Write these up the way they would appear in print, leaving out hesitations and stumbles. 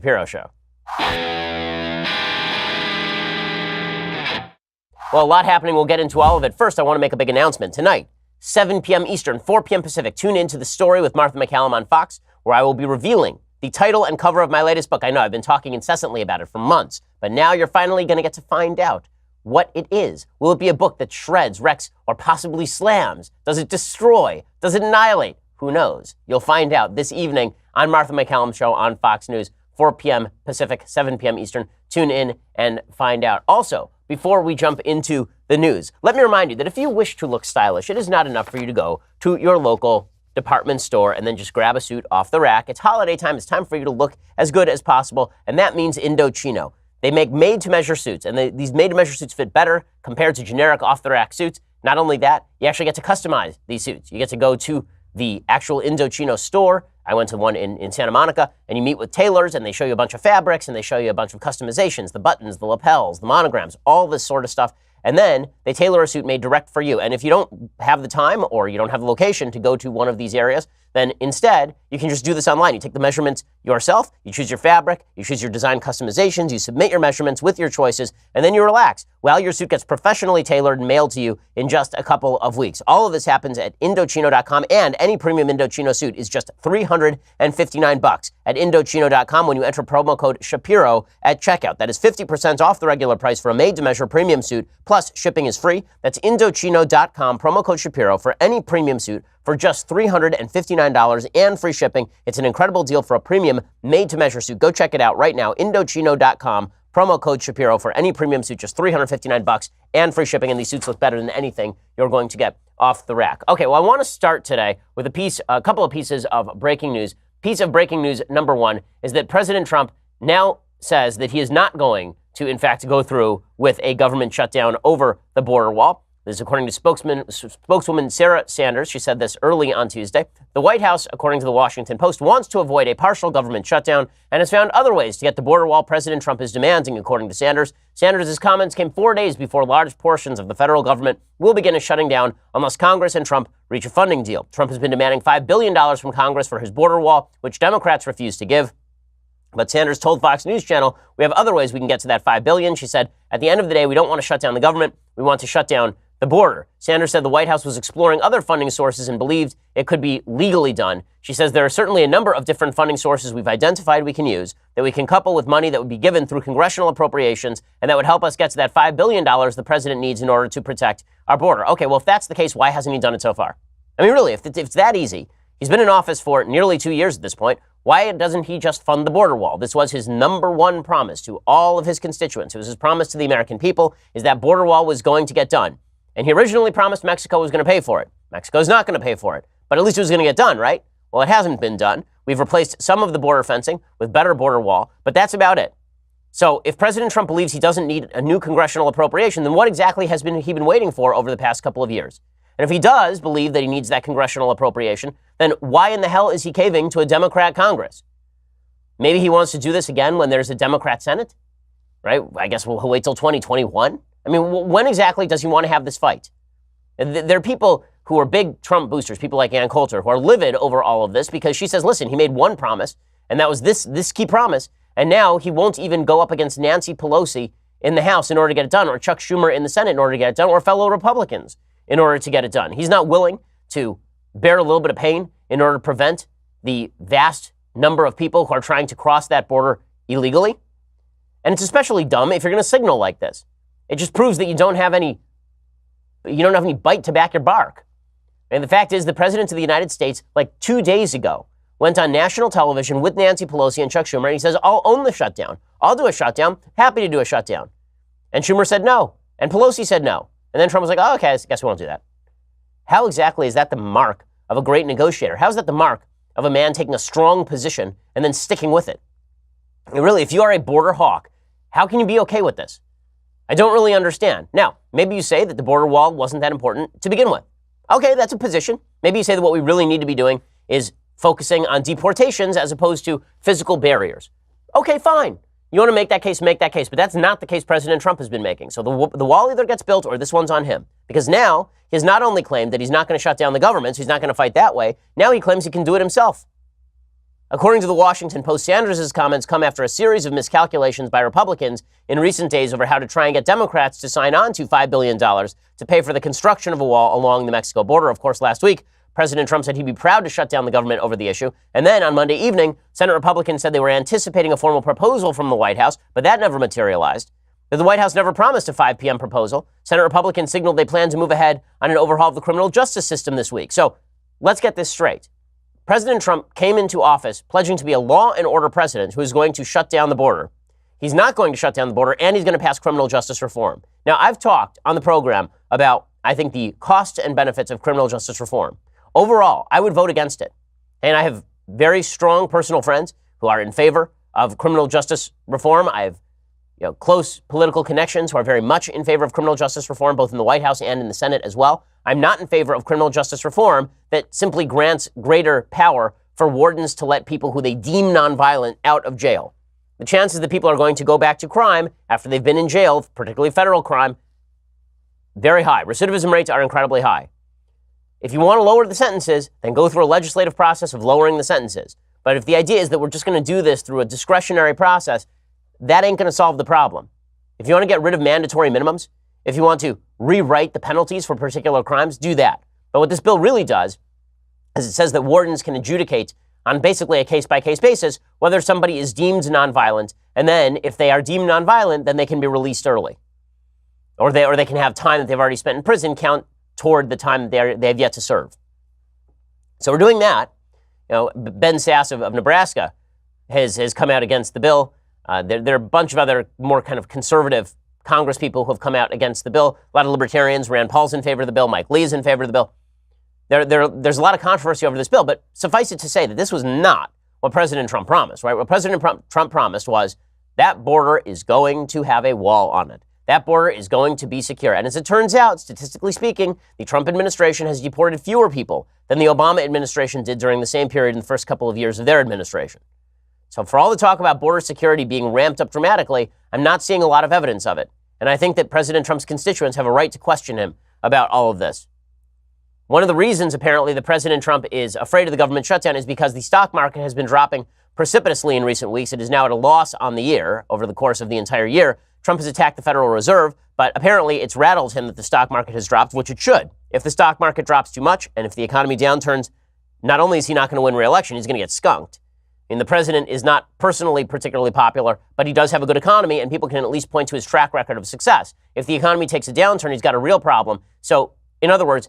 Shapiro Show. Well, a lot happening. We'll get into all of it. First, I want to make a big announcement. Tonight, 7 p.m. Eastern, 4 p.m. Pacific, tune in to The Story with Martha McCallum on Fox, where I will be revealing the title and cover of my latest book. I know I've been talking incessantly about it for months, but now you're finally going to get to find out what it is. Will it be a book that shreds, wrecks, or possibly slams? Does it destroy? Does it annihilate? Who knows? You'll find out this evening on Martha McCallum Show on Fox News, 4 p.m. Pacific, 7 p.m. Eastern. Tune in and find out. Also, before we jump into the news, let me remind you that if you wish to look stylish, it is not enough for you to go to your local department store and then just grab a suit off the rack. It's holiday time. It's time for you to look as good as possible, and that means Indochino. They make made-to-measure suits, and these made-to-measure suits fit better compared to generic off-the-rack suits. Not only that, you actually get to customize these suits. You get to go to the actual Indochino store. I went to one in Santa Monica, and you meet with tailors, and they show you a bunch of fabrics, and they show you a bunch of customizations, the buttons, the lapels, the monograms, all this sort of stuff. And then they tailor a suit made direct for you. And if you don't have the time or you don't have the location to go to one of these areas, then instead, you can just do this online. You take the measurements yourself, you choose your fabric, you choose your design customizations, you submit your measurements with your choices, and then you relax while your suit gets professionally tailored and mailed to you in just a couple of weeks. All of this happens at Indochino.com, and any premium Indochino suit is just $359 at Indochino.com when you enter promo code Shapiro at checkout. That is 50% off the regular price for a made-to-measure premium suit, plus shipping is free. That's Indochino.com, promo code Shapiro for any premium suit for just $359 and free shipping. It's an incredible deal for a premium made-to-measure suit. Go check it out right now, Indochino.com, promo code Shapiro for any premium suit, just $359 and free shipping, and these suits look better than anything you're going to get off the rack. Okay, well, I want to start today with a couple of pieces of breaking news. Piece of breaking news number one is that President Trump now says that he is not going to, in fact, go through with a government shutdown over the border wall. This is according to spokeswoman Sarah Sanders. She said this early on Tuesday. The White House, according to the Washington Post, wants to avoid a partial government shutdown and has found other ways to get the border wall President Trump is demanding, according to Sanders. Sanders' comments came 4 days before large portions of the federal government will begin shutting down unless Congress and Trump reach a funding deal. Trump has been demanding $5 billion from Congress for his border wall, which Democrats refuse to give. But Sanders told Fox News Channel, we have other ways we can get to that $5 billion. She said, at the end of the day, we don't want to shut down the government. We want to shut down the border. Sanders said the White House was exploring other funding sources and believed it could be legally done. She says there are certainly a number of different funding sources we've identified we can use that we can couple with money that would be given through congressional appropriations and that would help us get to that $5 billion the president needs in order to protect our border. Okay, well, if that's the case, why hasn't he done it so far? I mean, really, if it's that easy, he's been in office for nearly 2 years at this point. Why doesn't he just fund the border wall? This was his number one promise to all of his constituents. It was his promise to the American people, is that border wall was going to get done. And he originally promised Mexico was going to pay for it. Mexico's not going to pay for it. But at least it was going to get done, right? Well, it hasn't been done. We've replaced some of the border fencing with better border wall, but that's about it. So if President Trump believes he doesn't need a new congressional appropriation, then what exactly has he been waiting for over the past couple of years? And if he does believe that he needs that congressional appropriation, then why in the hell is he caving to a Democrat Congress? Maybe he wants to do this again when there's a Democrat Senate, right? I guess we'll wait till 2021. I mean, when exactly does he want to have this fight? There are people who are big Trump boosters, people like Ann Coulter, who are livid over all of this because she says, listen, he made one promise, and that was this key promise, and now he won't even go up against Nancy Pelosi in the House in order to get it done, or Chuck Schumer in the Senate in order to get it done, or fellow Republicans in order to get it done. He's not willing to bear a little bit of pain in order to prevent the vast number of people who are trying to cross that border illegally. And it's especially dumb if you're going to signal like this. It just proves that you don't have any bite to back your bark. And the fact is, the president of the United States, like 2 days ago, went on national television with Nancy Pelosi and Chuck Schumer, and he says, I'll own the shutdown. I'll do a shutdown. Happy to do a shutdown. And Schumer said no. And Pelosi said no. And then Trump was like, oh, okay, I guess we won't do that. How exactly is that the mark of a great negotiator? How is that the mark of a man taking a strong position and then sticking with it? And really, if you are a border hawk, how can you be okay with this? I don't really understand. Now, maybe you say that the border wall wasn't that important to begin with. Okay, that's a position. Maybe you say that what we really need to be doing is focusing on deportations as opposed to physical barriers. Okay, fine. You want to make that case, but that's not the case President Trump has been making. So the wall either gets built or this one's on him. Because now he has not only claimed that he's not going to shut down the government, so he's not going to fight that way, now he claims he can do it himself. According to the Washington Post, Sanders' comments come after a series of miscalculations by Republicans in recent days over how to try and get Democrats to sign on to $5 billion to pay for the construction of a wall along the Mexico border. Of course, last week, President Trump said he'd be proud to shut down the government over the issue. And then on Monday evening, Senate Republicans said they were anticipating a formal proposal from the White House, but that never materialized. The White House never promised a 5 p.m. proposal. Senate Republicans signaled they plan to move ahead on an overhaul of the criminal justice system this week. So let's get this straight. President Trump came into office pledging to be a law and order president who is going to shut down the border. He's not going to shut down the border, and he's going to pass criminal justice reform. Now, I've talked on the program about, I think, the costs and benefits of criminal justice reform. Overall, I would vote against it. And I have very strong personal friends who are in favor of criminal justice reform. I have close political connections who are very much in favor of criminal justice reform, both in the White House and in the Senate as well. I'm not in favor of criminal justice reform that simply grants greater power for wardens to let people who they deem nonviolent out of jail. The chances that people are going to go back to crime after they've been in jail, particularly federal crime, very high. Recidivism rates are incredibly high. If you want to lower the sentences, then go through a legislative process of lowering the sentences. But if the idea is that we're just going to do this through a discretionary process, that ain't going to solve the problem. If you want to get rid of mandatory minimums, if you want to rewrite the penalties for particular crimes, do that. But what this bill really does is it says that wardens can adjudicate on basically a case-by-case basis whether somebody is deemed nonviolent, and then if they are deemed nonviolent, then they can be released early. Or they can have time that they've already spent in prison count toward the time that they have yet to serve. So we're doing that. Ben Sasse of Nebraska has come out against the bill. There are a bunch of other more kind of conservative Congress people who have come out against the bill. A lot of libertarians. Rand Paul's in favor of the bill. Mike Lee's in favor of the bill. There's a lot of controversy over this bill, but suffice it to say that this was not what President Trump promised, right? What President Trump promised was that border is going to have a wall on it. That border is going to be secure. And as it turns out, statistically speaking, the Trump administration has deported fewer people than the Obama administration did during the same period in the first couple of years of their administration. So for all the talk about border security being ramped up dramatically, I'm not seeing a lot of evidence of it. And I think that President Trump's constituents have a right to question him about all of this. One of the reasons, apparently, that President Trump is afraid of the government shutdown is because the stock market has been dropping precipitously in recent weeks. It is now at a loss on the year over the course of the entire year. Trump has attacked the Federal Reserve, but apparently it's rattled him that the stock market has dropped, which it should. If the stock market drops too much and if the economy downturns, not only is he not going to win re-election, he's going to get skunked. And the president is not personally particularly popular, but he does have a good economy, and people can at least point to his track record of success. If the economy takes a downturn, he's got a real problem. So, in other words,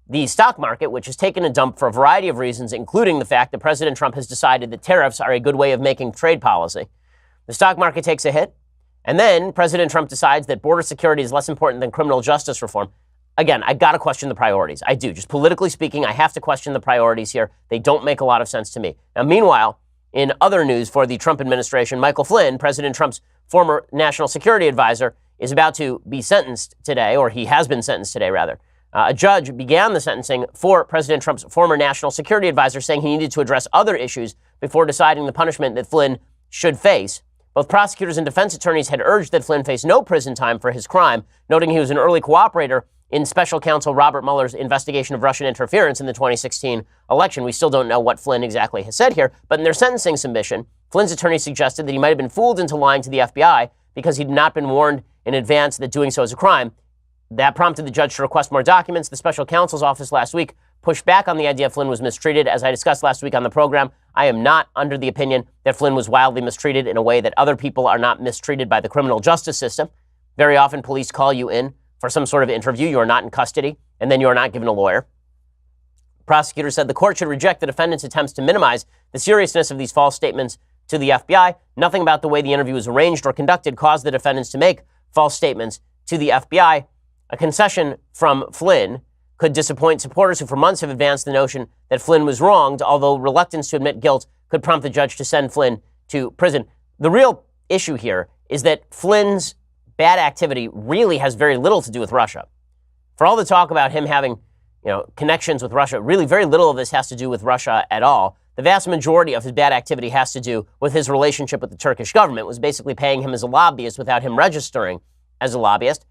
the stock market, which has taken a dump for a variety of reasons, including the fact that President Trump has decided that tariffs are a good way of making trade policy, the stock market takes a hit, and then President Trump decides that border security is less important than criminal justice reform. Again, I got to question the priorities. I do. Just politically speaking, I have to question the priorities here. They don't make a lot of sense to me. Now, meanwhile, in other news for the Trump administration, Michael Flynn, President Trump's former national security advisor, is about to be sentenced today, or he has been sentenced today, rather. A judge began the sentencing for President Trump's former national security advisor, saying he needed to address other issues before deciding the punishment that Flynn should face. Both prosecutors and defense attorneys had urged that Flynn face no prison time for his crime, noting he was an early cooperator in special counsel Robert Mueller's investigation of Russian interference in the 2016 election. We still don't know what Flynn exactly has said here, but in their sentencing submission, Flynn's attorney suggested that he might have been fooled into lying to the FBI because he'd not been warned in advance that doing so is a crime. That prompted the judge to request more documents. The special counsel's office last week pushed back on the idea Flynn was mistreated. As I discussed last week on the program, I am not under the opinion that Flynn was wildly mistreated in a way that other people are not mistreated by the criminal justice system. Very often, police call you in for some sort of interview. You are not in custody, and then you are not given a lawyer. Prosecutors said the court should reject the defendant's attempts to minimize the seriousness of these false statements to the FBI. Nothing about the way the interview was arranged or conducted caused the defendants to make false statements to the FBI. A concession from Flynn could disappoint supporters who for months have advanced the notion that Flynn was wronged, although reluctance to admit guilt could prompt the judge to send Flynn to prison. The real issue here is that Flynn's bad activity really has very little to do with Russia. For all the talk about him having, connections with Russia, really very little of this has to do with Russia at all. The vast majority of his bad activity has to do with his relationship with the Turkish government, was basically paying him as a lobbyist without him registering as a lobbyist.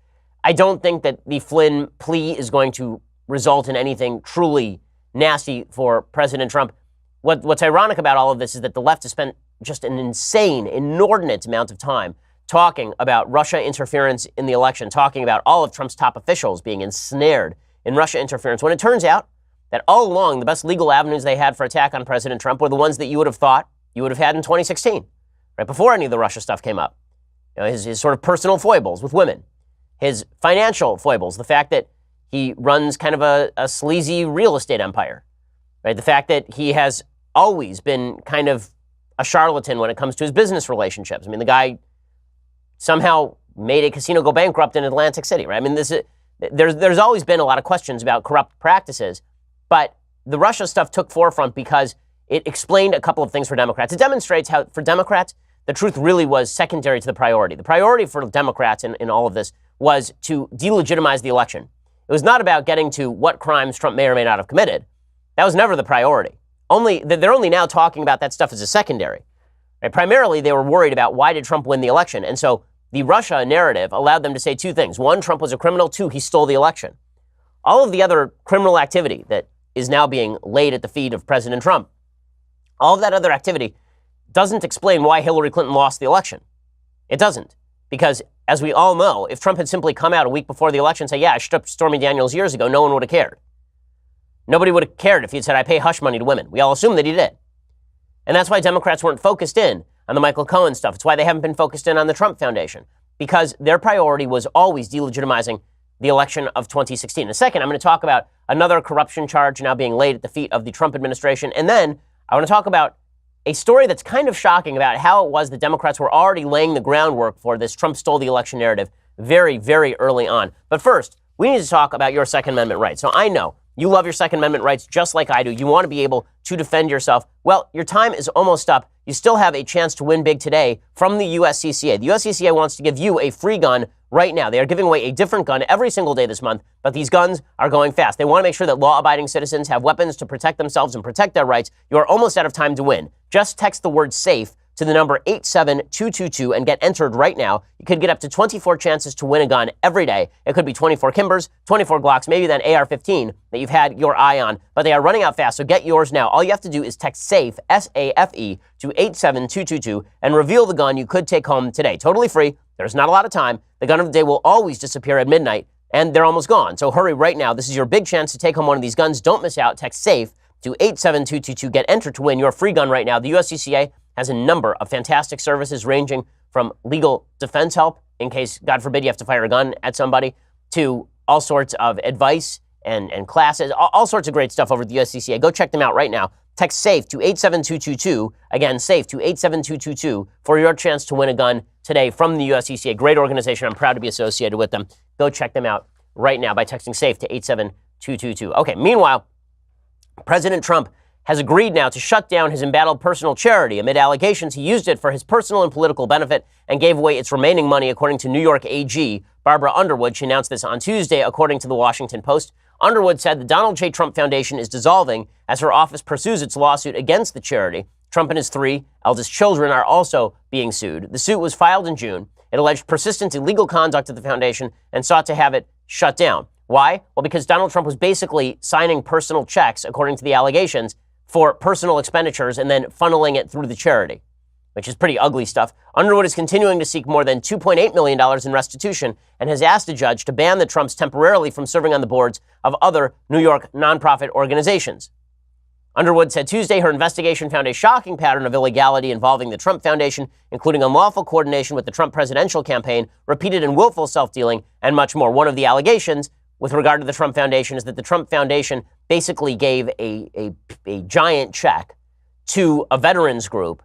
I don't think that the Flynn plea is going to result in anything truly nasty for President Trump. what's ironic about all of this is that the left has spent just an insane, inordinate amount of time talking about Russia interference in the election, talking about all of Trump's top officials being ensnared in Russia interference, when it turns out that all along the best legal avenues they had for attack on President Trump were the ones that you would have thought you would have had in 2016, right before any of the Russia stuff came up. You know, his sort of personal foibles with women, his financial foibles, the fact that he runs kind of a sleazy real estate empire, right? The fact that he has always been kind of a charlatan when it comes to his business relationships. I mean, the guy somehow made a casino go bankrupt in Atlantic City, right? I mean, there's always been a lot of questions about corrupt practices, but the Russia stuff took forefront because it explained a couple of things for Democrats. It demonstrates how, for Democrats, the truth really was secondary to the priority. The priority for Democrats in all of this was to delegitimize the election. It was not about getting to what crimes Trump may or may not have committed. That was never the priority. They're only now talking about that stuff as a secondary. Right? Primarily, they were worried about why did Trump win the election. And so the Russia narrative allowed them to say two things. One, Trump was a criminal. Two, he stole the election. All of the other criminal activity that is now being laid at the feet of President Trump, all of that other activity doesn't explain why Hillary Clinton lost the election. It doesn't. Because, as we all know, if Trump had simply come out a week before the election and said, yeah, I stopped Stormy Daniels years ago, no one would have cared. Nobody would have cared if he had said, I pay hush money to women. We all assumed that he did. And that's why Democrats weren't focused in on the Michael Cohen stuff. It's why they haven't been focused in on the Trump Foundation, because their priority was always delegitimizing the election of 2016. In a second, I'm going to talk about another corruption charge now being laid at the feet of the Trump administration. And then I want to talk about a story that's kind of shocking about how it was that Democrats were already laying the groundwork for this Trump stole the election narrative very, very early on. But first, we need to talk about your Second Amendment rights. So I know you love your Second Amendment rights just like I do. You want to be able to defend yourself. Well, your time is almost up. You still have a chance to win big today from the USCCA. The USCCA wants to give you a free gun right now. They are giving away a different gun every single day this month, but these guns are going fast. They want to make sure that law-abiding citizens have weapons to protect themselves and protect their rights. You are almost out of time to win. Just text the word SAFE to the number 87222 and get entered right now. You could get up to 24 chances to win a gun every day. It could be 24 Kimbers, 24 Glocks, maybe that AR-15 that you've had your eye on, but they are running out fast, so get yours now. All you have to do is text SAFE, S-A-F-E, to 87222 and reveal the gun you could take home today. Totally free. There's not a lot of time. The gun of the day will always disappear at midnight, and they're almost gone. So hurry right now. This is your big chance to take home one of these guns. Don't miss out. Text SAFE to 87222. Get entered to win your free gun right now. The USCCA has a number of fantastic services ranging from legal defense help in case, God forbid, you have to fire a gun at somebody, to all sorts of advice and classes, all sorts of great stuff over at the USCCA. Go check them out right now. Text SAFE to 87222. Again, SAFE to 87222 for your chance to win a gun today from the USCCA. Great organization. I'm proud to be associated with them. Go check them out right now by texting SAFE to 87222. Okay, meanwhile, President Trump has agreed now to shut down his embattled personal charity. Amid allegations, he used it for his personal and political benefit and gave away its remaining money, according to New York AG Barbara Underwood. She announced this on Tuesday, according to the Washington Post. Underwood said the Donald J. Trump Foundation is dissolving as her office pursues its lawsuit against the charity. Trump and his three eldest children are also being sued. The suit was filed in June. It alleged persistent illegal conduct at the foundation and sought to have it shut down. Why? Well, because Donald Trump was basically signing personal checks, according to the allegations, for personal expenditures and then funneling it through the charity, which is pretty ugly stuff. Underwood is continuing to seek more than $2.8 million in restitution and has asked a judge to ban the Trumps temporarily from serving on the boards of other New York nonprofit organizations. Underwood said Tuesday her investigation found a shocking pattern of illegality involving the Trump Foundation, including unlawful coordination with the Trump presidential campaign, repeated and willful self-dealing, and much more. One of the allegations with regard to the Trump Foundation is that the Trump Foundation basically gave a giant check to a veterans group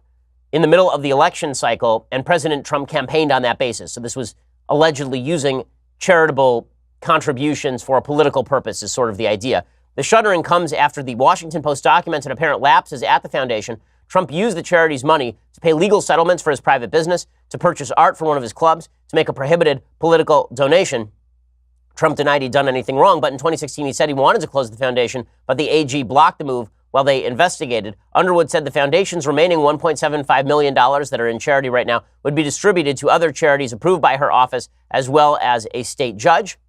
in the middle of the election cycle, and President Trump campaigned on that basis. So this was allegedly using charitable contributions for a political purpose is sort of the idea. The shuttering comes after the Washington Post documented apparent lapses at the foundation. Trump used the charity's money to pay legal settlements for his private business, to purchase art for one of his clubs, to make a prohibited political donation. Trump denied he'd done anything wrong, but in 2016 he said he wanted to close the foundation, but the AG blocked the move while they investigated. Underwood said the foundation's remaining $1.75 million that are in charity right now would be distributed to other charities approved by her office, as well as a state judge.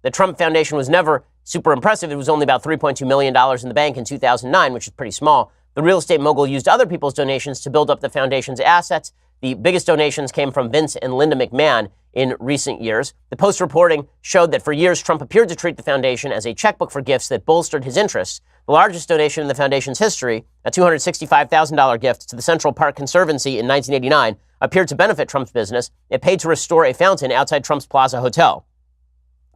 The Trump Foundation was never super impressive. It was only about $3.2 million in the bank in 2009, which is pretty small. The real estate mogul used other people's donations to build up the foundation's assets. The biggest donations came from Vince and Linda McMahon in recent years. The Post reporting showed that for years, Trump appeared to treat the foundation as a checkbook for gifts that bolstered his interests. The largest donation in the foundation's history, a $265,000 gift to the Central Park Conservancy in 1989, appeared to benefit Trump's business. It paid to restore a fountain outside Trump's Plaza Hotel.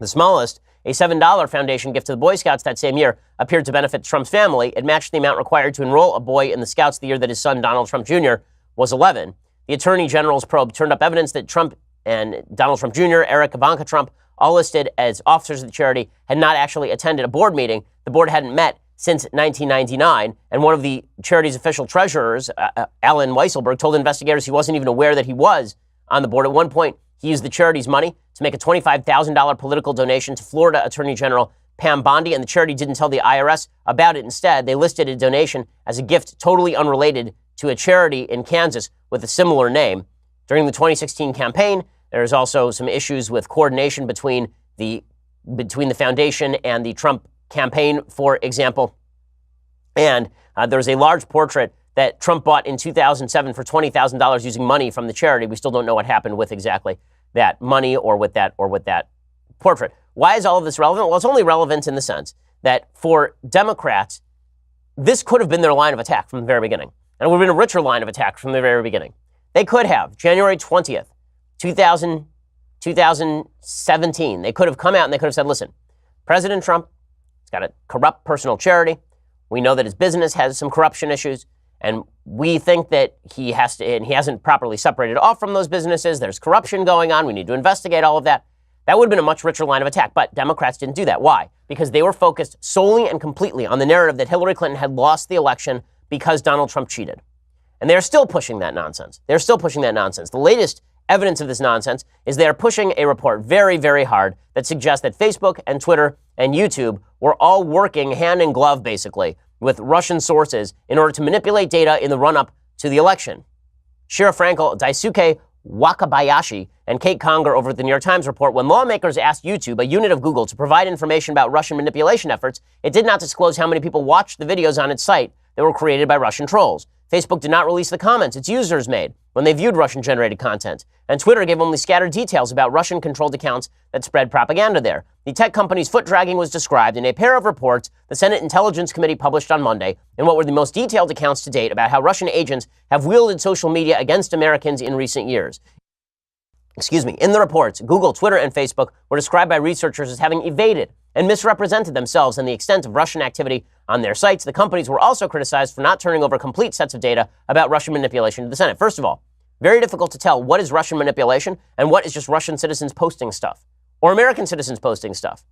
The smallest, a $7 foundation gift to the Boy Scouts that same year, appeared to benefit Trump's family. It matched the amount required to enroll a boy in the Scouts the year that his son, Donald Trump Jr., was 11. The Attorney General's probe turned up evidence that Trump and Donald Trump Jr., Eric Ivanka Trump, all listed as officers of the charity, had not actually attended a board meeting. The board hadn't met since 1999, and one of the charity's official treasurers, Alan Weisselberg, told investigators he wasn't even aware that he was on the board. At one point, he used the charity's money to make a $25,000 political donation to Florida Attorney General Pam Bondi, and the charity didn't tell the IRS about it. Instead, they listed a donation as a gift totally unrelated to a charity in Kansas with a similar name. During the 2016 campaign, there's also some issues with coordination between the foundation and the Trump campaign, for example. And there's a large portrait that Trump bought in 2007 for $20,000 using money from the charity. We still don't know what happened with exactly that money or with that portrait. Why is all of this relevant? Well, it's only relevant in the sense that for Democrats, this could have been their line of attack from the very beginning. And it would have been a richer line of attack from the very beginning. They could have, January 20th, 2017, they could have come out and they could have said, listen, President Trump has got a corrupt personal charity. We know that his business has some corruption issues, and we think that he hasn't properly separated off from those businesses. There's corruption going on. We need to investigate all of that. That would have been a much richer line of attack, but Democrats didn't do that. Why? Because they were focused solely and completely on the narrative that Hillary Clinton had lost the election because Donald Trump cheated. And they're still pushing that nonsense. The latest evidence of this nonsense is they are pushing a report very, very hard that suggests that Facebook and Twitter and YouTube were all working hand in glove, basically, with Russian sources in order to manipulate data in the run-up to the election. Shira Frankel, Daisuke Wakabayashi, and Kate Conger over at the New York Times report, when lawmakers asked YouTube, a unit of Google, to provide information about Russian manipulation efforts, it did not disclose how many people watched the videos on its site that were created by Russian trolls. Facebook did not release the comments its users made when they viewed Russian-generated content. And Twitter gave only scattered details about Russian-controlled accounts that spread propaganda there. The tech company's foot-dragging was described in a pair of reports the Senate Intelligence Committee published on Monday in what were the most detailed accounts to date about how Russian agents have wielded social media against Americans in recent years. In the reports, Google, Twitter, and Facebook were described by researchers as having evaded and misrepresented themselves and the extent of Russian activity on their sites. The companies were also criticized for not turning over complete sets of data about Russian manipulation to the Senate. First of all, very difficult to tell what is Russian manipulation and what is just Russian citizens posting stuff or American citizens posting stuff.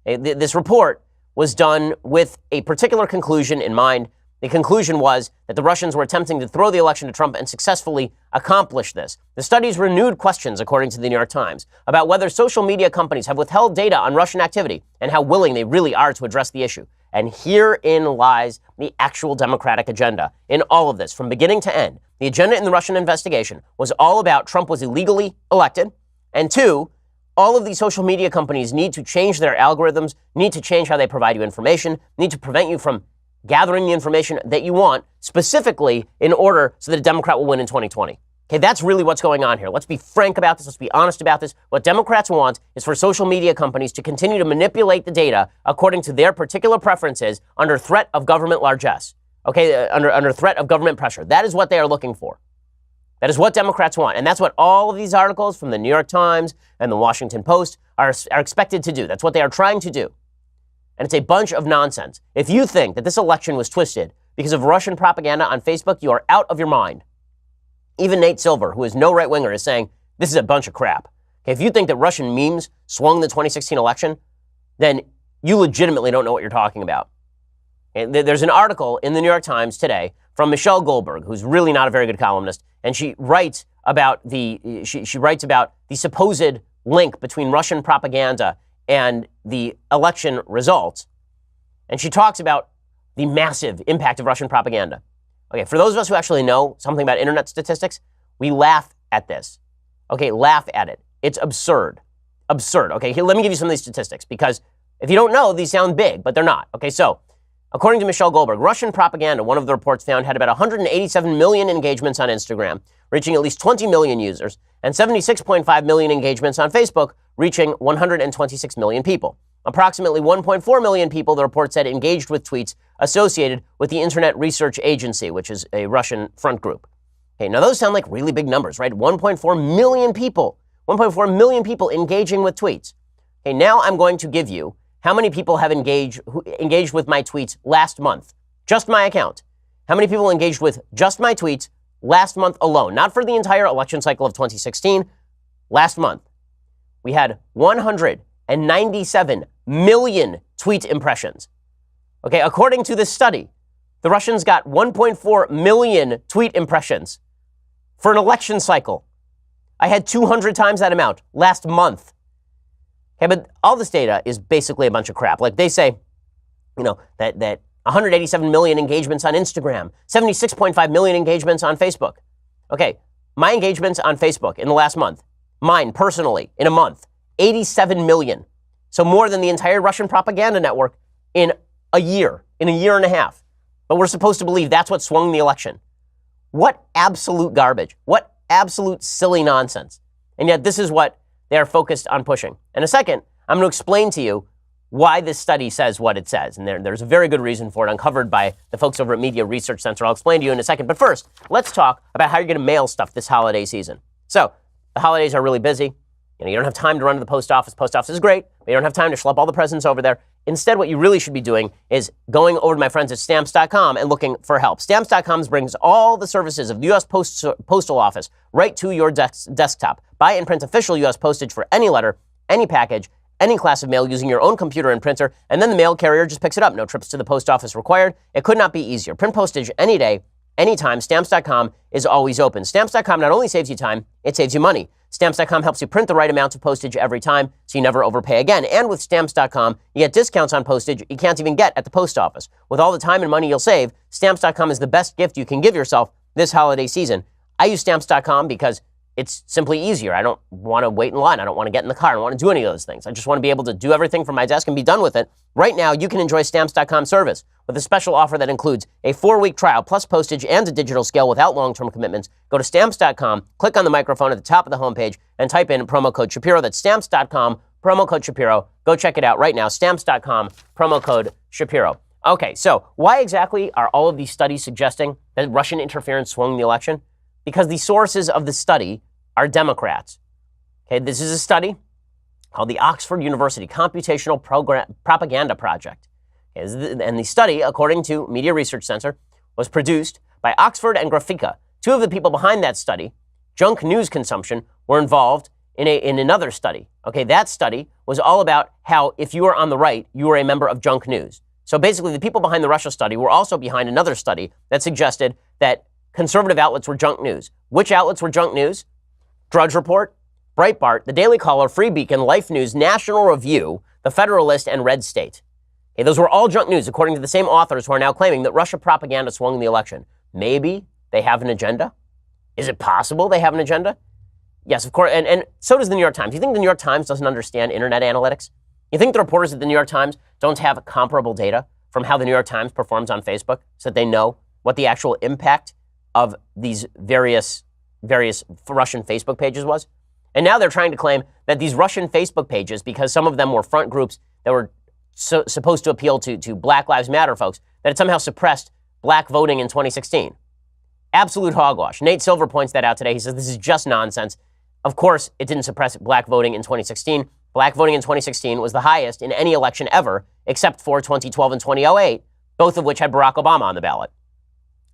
This report was done with a particular conclusion in mind. The conclusion was that the Russians were attempting to throw the election to Trump and successfully accomplish this. The studies renewed questions, according to the New York Times, about whether social media companies have withheld data on Russian activity and how willing they really are to address the issue. And herein lies the actual Democratic agenda in all of this, from beginning to end. The agenda in the Russian investigation was all about Trump was illegally elected, and two, all of these social media companies need to change their algorithms, need to change how they provide you information, need to prevent you from gathering the information that you want, specifically in order so that a Democrat will win in 2020. Okay, that's really what's going on here. Let's be frank about this. Let's be honest about this. What Democrats want is for social media companies to continue to manipulate the data according to their particular preferences under threat of government largesse. Okay, under threat of government pressure. That is what they are looking for. That is what Democrats want. And that's what all of these articles from the New York Times and the Washington Post are expected to do. That's what they are trying to do. And it's a bunch of nonsense. If you think that this election was twisted because of Russian propaganda on Facebook, you are out of your mind. Even Nate Silver, who is no right-winger, is saying this is a bunch of crap. Okay, if you think that Russian memes swung the 2016 election, then you legitimately don't know what you're talking about. And there's an article in the New York Times today from Michelle Goldberg, who's really not a very good columnist, and she writes about the supposed link between Russian propaganda and the election results. And she talks about the massive impact of Russian propaganda. Okay, for those of us who actually know something about internet statistics, we laugh at this. Okay, laugh at it. It's absurd. Absurd. Okay, here, let me give you some of these statistics, because if you don't know, these sound big, but they're not. Okay, so According to Michelle Goldberg, Russian propaganda, one of the reports found, had about 187 million engagements on Instagram, reaching at least 20 million users, and 76.5 million engagements on Facebook, reaching 126 million people. Approximately 1.4 million people, the report said, engaged with tweets associated with the Internet Research Agency, which is a Russian front group. Okay, now those sound like really big numbers, right? 1.4 million people. 1.4 million people engaging with tweets. Okay, now I'm going to give you how many people have engaged with my tweets last month. Just my account. How many people engaged with just my tweets last month alone? Not for the entire election cycle of 2016. Last month. We had 197 million tweet impressions. Okay, according to this study, the Russians got 1.4 million tweet impressions for an election cycle. I had 200 times that amount last month. Okay, but all this data is basically a bunch of crap. Like they say, that 187 million engagements on Instagram, 76.5 million engagements on Facebook. Okay, my engagements on Facebook in the last month, mine personally, in a month, 87 million. So more than the entire Russian propaganda network in a year and a half. But we're supposed to believe that's what swung the election. What absolute garbage. What absolute silly nonsense. And yet this is what they're focused on pushing. In a second, I'm going to explain to you why this study says what it says. And there's a very good reason for it, uncovered by the folks over at Media Research Center. I'll explain to you in a second. But first, let's talk about how you're going to mail stuff this holiday season. So the holidays are really busy. You don't have time to run to the post office. Post office is great, but you don't have time to schlep all the presents over there. Instead, what you really should be doing is going over to my friends at Stamps.com and looking for help. Stamps.com brings all the services of the U.S. Postal Office right to your desktop. Buy and print official U.S. postage for any letter, any package, any class of mail using your own computer and printer, and then the mail carrier just picks it up. No trips to the post office required. It could not be easier. Print postage any day, anytime. Stamps.com is always open. Stamps.com not only saves you time, it saves you money. Stamps.com helps you print the right amount of postage every time, so you never overpay again. And with Stamps.com, you get discounts on postage you can't even get at the post office. With all the time and money you'll save, Stamps.com is the best gift you can give yourself this holiday season. I use Stamps.com because it's simply easier. I don't want to wait in line. I don't want to get in the car. I don't want to do any of those things. I just want to be able to do everything from my desk and be done with it. Right now, you can enjoy Stamps.com service with a special offer that includes a 4-week trial plus postage and a digital scale without long-term commitments. Go to Stamps.com, click on the microphone at the top of the homepage, and type in promo code Shapiro. That's Stamps.com, promo code Shapiro. Go check it out right now. Stamps.com, promo code Shapiro. Okay, so why exactly are all of these studies suggesting that Russian interference swung the election? Because the sources of the study are Democrats. Okay, this is a study called the Oxford University Computational Propaganda Project. And the study, according to Media Research Center, was produced by Oxford and Graphika. Two of the people behind that study, junk news consumption, were involved in another study. Okay, that study was all about how if you are on the right, you are a member of junk news. So basically, the people behind the Russia study were also behind another study that suggested that conservative outlets were junk news. Which outlets were junk news? Drudge Report, Breitbart, The Daily Caller, Free Beacon, Life News, National Review, The Federalist, and Red State. Okay, those were all junk news, according to the same authors who are now claiming that Russia propaganda swung the election. Maybe they have an agenda? Is it possible they have an agenda? Yes, of course, and so does the New York Times. You think the New York Times doesn't understand internet analytics? You think the reporters at the New York Times don't have comparable data from how the New York Times performs on Facebook so that they know what the actual impact of these various Russian Facebook pages was? And now they're trying to claim that these Russian Facebook pages, because some of them were front groups that were supposed to appeal to Black Lives Matter folks, that it somehow suppressed black voting in 2016. Absolute hogwash. Nate Silver points that out today. He says this is just nonsense. Of course, it didn't suppress black voting in 2016. Black voting in 2016 was the highest in any election ever, except for 2012 and 2008, both of which had Barack Obama on the ballot.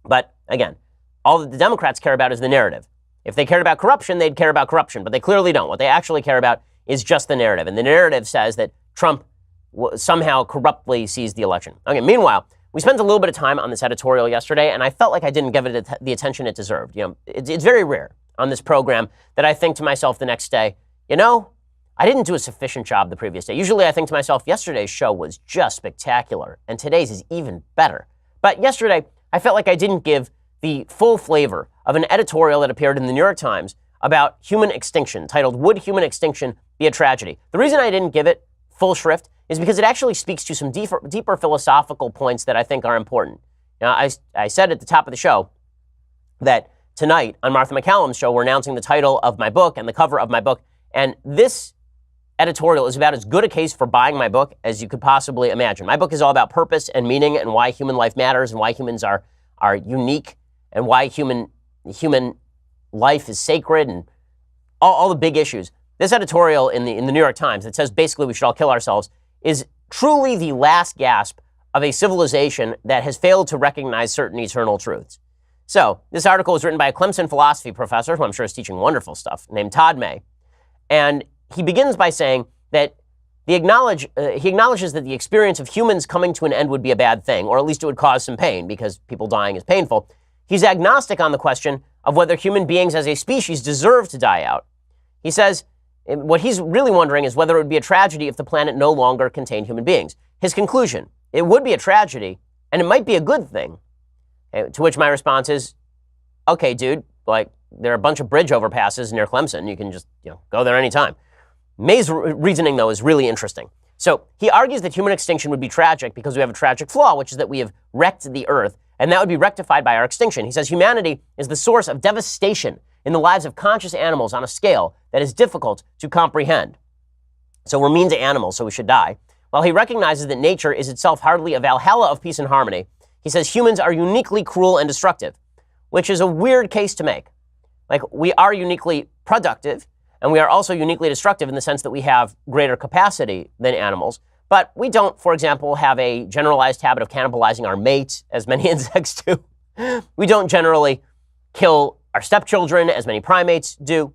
But again, all that the Democrats care about is the narrative. If they cared about corruption, they'd care about corruption, but they clearly don't. What they actually care about is just the narrative. And the narrative says that Trump somehow corruptly seized the election. Okay, meanwhile, we spent a little bit of time on this editorial yesterday, and I felt like I didn't give it the attention it deserved. It's very rare on this program that I think to myself the next day, I didn't do a sufficient job the previous day. Usually I think to myself, yesterday's show was just spectacular, and today's is even better. But yesterday, I felt like I didn't give the full flavor of an editorial that appeared in the New York Times about human extinction, titled, "Would Human Extinction Be a Tragedy?" The reason I didn't give it full shrift is because it actually speaks to some deeper philosophical points that I think are important. Now, I said at the top of the show that tonight on Martha MacCallum's show, we're announcing the title of my book and the cover of my book. And this editorial is about as good a case for buying my book as you could possibly imagine. My book is all about purpose and meaning and why human life matters and why humans are unique and why human life is sacred and all the big issues. This editorial in the New York Times that says basically we should all kill ourselves is truly the last gasp of a civilization that has failed to recognize certain eternal truths. So this article was written by a Clemson philosophy professor, who I'm sure is teaching wonderful stuff, named Todd May. And he begins by saying that he acknowledges that the experience of humans coming to an end would be a bad thing, or at least it would cause some pain because people dying is painful. He's agnostic on the question of whether human beings as a species deserve to die out. He says what he's really wondering is whether it would be a tragedy if the planet no longer contained human beings. His conclusion, it would be a tragedy, and it might be a good thing. To which my response is, okay, dude, like, there are a bunch of bridge overpasses near Clemson. You can just, go there anytime. May's reasoning, though, is really interesting. So he argues that human extinction would be tragic because we have a tragic flaw, which is that we have wrecked the earth, and that would be rectified by our extinction. He says humanity is the source of devastation in the lives of conscious animals on a scale that is difficult to comprehend. So we're mean to animals, so we should die. While he recognizes that nature is itself hardly a Valhalla of peace and harmony, he says humans are uniquely cruel and destructive, which is a weird case to make. Like, we are uniquely productive, and we are also uniquely destructive in the sense that we have greater capacity than animals. But we don't, for example, have a generalized habit of cannibalizing our mates, as many insects do. We don't generally kill our stepchildren, as many primates do.